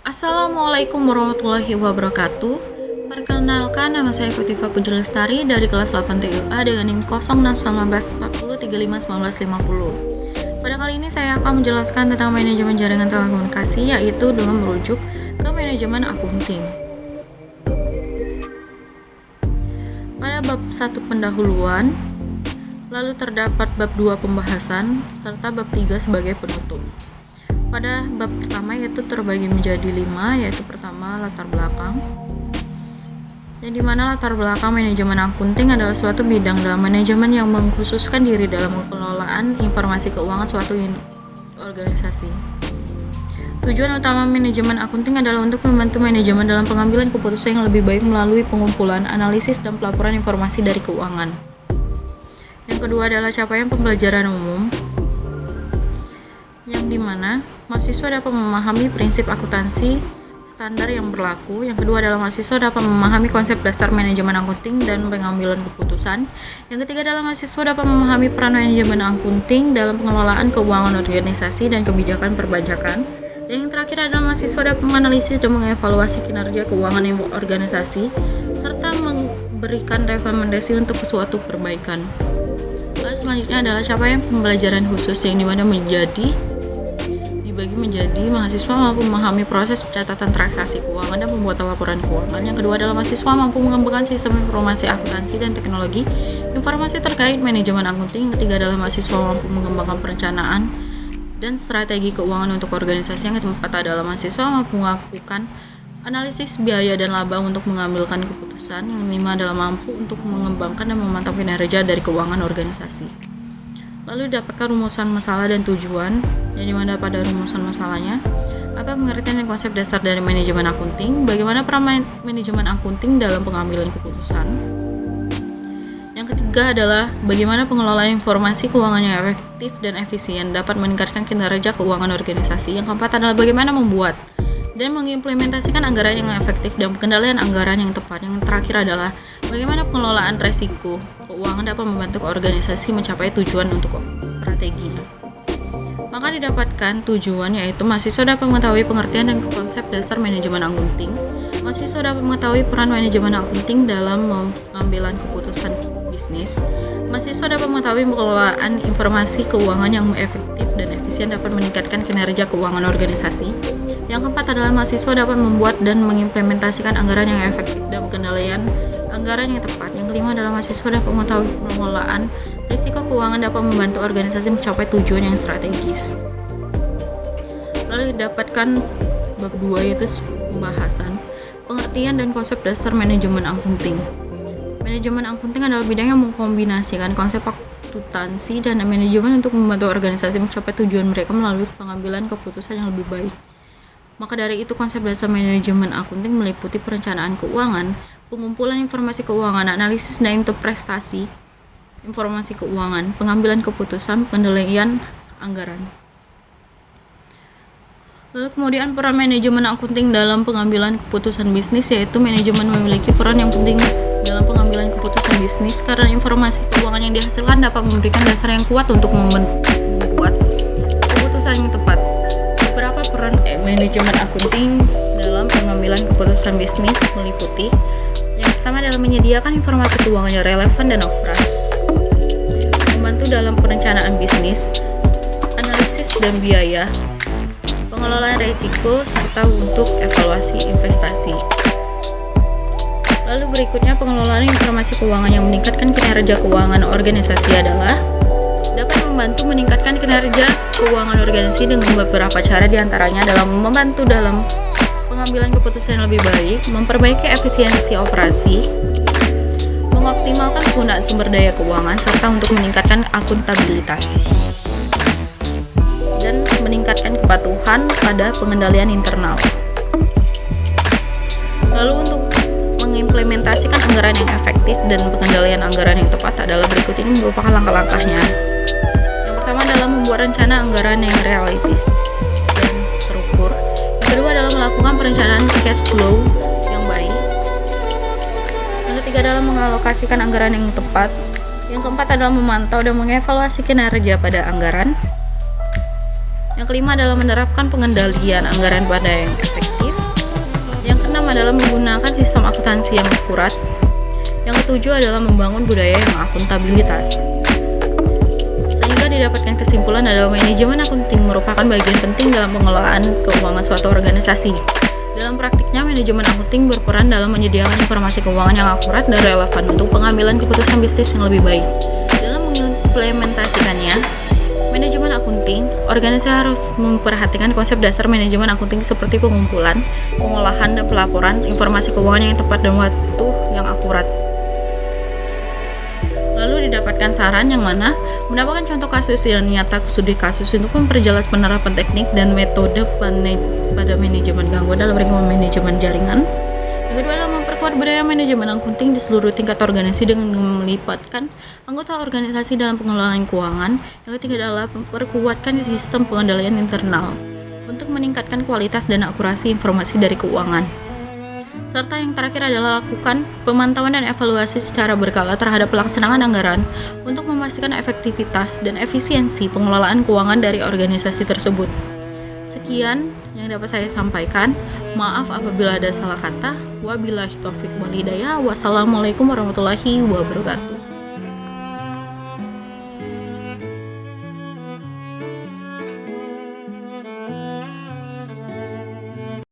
Assalamualaikum warahmatullahi wabarakatuh. Perkenalkan, nama saya Kutiva Putri Lestari dari kelas 8 TIA dengan NIM 061940351950. Pada kali ini saya akan menjelaskan tentang manajemen jaringan telekomunikasi, yaitu dengan merujuk ke manajemen akunting. Pada bab 1 pendahuluan, lalu terdapat bab 2 pembahasan, serta bab 3 sebagai penutup. Pada bab pertama yaitu terbagi menjadi 5, yaitu pertama latar belakang, yang dimana latar belakang manajemen akunting adalah suatu bidang dalam manajemen yang mengkhususkan diri dalam pengelolaan informasi keuangan suatu organisasi. Tujuan utama manajemen akunting adalah untuk membantu manajemen dalam pengambilan keputusan yang lebih baik melalui pengumpulan, analisis, dan pelaporan informasi dari keuangan. Yang kedua adalah capaian pembelajaran umum, yang dimana mahasiswa dapat memahami prinsip akuntansi standar yang berlaku. Yang kedua adalah mahasiswa dapat memahami konsep dasar manajemen akunting dan pengambilan keputusan. Yang ketiga adalah mahasiswa dapat memahami peran manajemen akunting dalam pengelolaan keuangan organisasi dan kebijakan perpajakan. Dan yang terakhir adalah mahasiswa dapat menganalisis dan mengevaluasi kinerja keuangan organisasi serta memberikan rekomendasi untuk suatu perbaikan. Lalu selanjutnya adalah capaian pembelajaran khusus, yang dimana dibagi menjadi mahasiswa mampu memahami proses pencatatan transaksi keuangan dan pembuatan laporan keuangan. Yang kedua adalah mahasiswa mampu mengembangkan sistem informasi akuntansi dan teknologi informasi terkait manajemen akunting. Yang ketiga adalah mahasiswa mampu mengembangkan perencanaan dan strategi keuangan untuk organisasi. Yang keempat adalah mahasiswa mampu melakukan analisis biaya dan laba untuk mengambilkan keputusan. Yang kelima adalah mampu untuk mengembangkan dan memantau kinerja dari keuangan organisasi. Lalu dapatkan rumusan masalah dan tujuan, yang dimana pada rumusan masalahnya apa pengertian dan konsep dasar dari manajemen akunting, bagaimana peran manajemen akunting dalam pengambilan keputusan. Yang ketiga adalah bagaimana pengelolaan informasi keuangan yang efektif dan efisien dapat meningkatkan kinerja keuangan organisasi. Yang keempat adalah bagaimana membuat dan mengimplementasikan anggaran yang efektif dan pengendalian anggaran yang tepat. Yang terakhir adalah bagaimana pengelolaan resiko keuangan dapat membantu organisasi mencapai tujuan untuk strateginya. Maka didapatkan tujuan, yaitu mahasiswa dapat mengetahui pengertian dan konsep dasar manajemen akunting. Mahasiswa dapat mengetahui peran manajemen akunting dalam pengambilan keputusan bisnis. Mahasiswa dapat mengetahui pengelolaan informasi keuangan yang efektif dan efisien dapat meningkatkan kinerja keuangan organisasi. Yang keempat adalah mahasiswa dapat membuat dan mengimplementasikan anggaran yang efektif dan pengendalian anggaran yang tepat. Yang kelima adalah mahasiswa dapat mengetahui pengelolaan risiko keuangan dapat membantu organisasi mencapai tujuan yang strategis. Lalu didapatkan bab 2, yaitu pembahasan pengertian dan konsep dasar manajemen akunting. Manajemen akunting adalah bidang yang mengkombinasikan konsep akuntansi dan manajemen untuk membantu organisasi mencapai tujuan mereka melalui pengambilan keputusan yang lebih baik. Maka dari itu, konsep dasar manajemen akunting meliputi perencanaan keuangan, pengumpulan informasi keuangan, analisis dan interpretasi informasi keuangan, pengambilan keputusan, pengendalian anggaran. Lalu kemudian peran manajemen akunting dalam pengambilan keputusan bisnis, yaitu manajemen memiliki peran yang penting dalam pengambilan keputusan bisnis karena informasi keuangan yang dihasilkan dapat memberikan dasar yang kuat untuk membuat keputusan yang tepat. Beberapa peran manajemen akunting dalam pengambilan keputusan bisnis meliputi: yang pertama adalah menyediakan informasi keuangan yang relevan dan akurat, membantu dalam perencanaan bisnis, analisis dan biaya, pengelolaan risiko, serta untuk evaluasi investasi. Lalu berikutnya, pengelolaan informasi keuangan yang meningkatkan kinerja keuangan organisasi adalah dapat membantu meningkatkan kinerja keuangan organisasi dengan beberapa cara, diantaranya adalah membantu dalam pengambilan keputusan yang lebih baik, memperbaiki efisiensi operasi, mengoptimalkan penggunaan sumber daya keuangan, serta untuk meningkatkan akuntabilitas dan meningkatkan kepatuhan pada pengendalian internal. Lalu untuk mengimplementasikan anggaran yang efektif dan pengendalian anggaran yang tepat adalah berikut ini merupakan langkah-langkahnya. Yang pertama adalah membuat rencana anggaran yang realistis dan terukur. Yang kedua adalah melakukan perencanaan cash flow yang baik. Yang ketiga adalah mengalokasikan anggaran yang tepat. Yang keempat adalah memantau dan mengevaluasi kinerja pada anggaran. Yang kelima adalah menerapkan pengendalian anggaran pada yang efektif. adalah menggunakan sistem akuntansi yang akurat. Yang ketujuh adalah membangun budaya yang akuntabilitas. Sehingga didapatkan kesimpulan adalah manajemen akunting merupakan bagian penting dalam pengelolaan keuangan suatu organisasi. Dalam praktiknya, manajemen akunting berperan dalam menyediakan informasi keuangan yang akurat dan relevan untuk pengambilan keputusan bisnis yang lebih baik. Dalam mengimplementasikannya, manajemen akunting, organisasi harus memperhatikan konsep dasar manajemen akunting seperti pengumpulan, pengolahan, dan pelaporan informasi keuangan yang tepat dan waktu yang akurat. Lalu didapatkan saran yang mana mendapatkan contoh kasus yang nyata studi kasus untuk memperjelas penerapan teknik dan metode pada manajemen gangguan dalam lingkungan manajemen jaringan. Yang kedua adalah memperkuat budaya manajemen akunting di seluruh tingkat organisasi dengan melibatkan anggota organisasi dalam pengelolaan keuangan. Yang ketiga adalah memperkuatkan sistem pengendalian internal untuk meningkatkan kualitas dan akurasi informasi dari keuangan. Serta yang terakhir adalah lakukan pemantauan dan evaluasi secara berkala terhadap pelaksanaan anggaran untuk memastikan efektivitas dan efisiensi pengelolaan keuangan dari organisasi tersebut. Sekian yang dapat saya sampaikan. Maaf apabila ada salah kata. Wabillahi taufiq wal hidayah. Wassalamualaikum warahmatullahi wabarakatuh.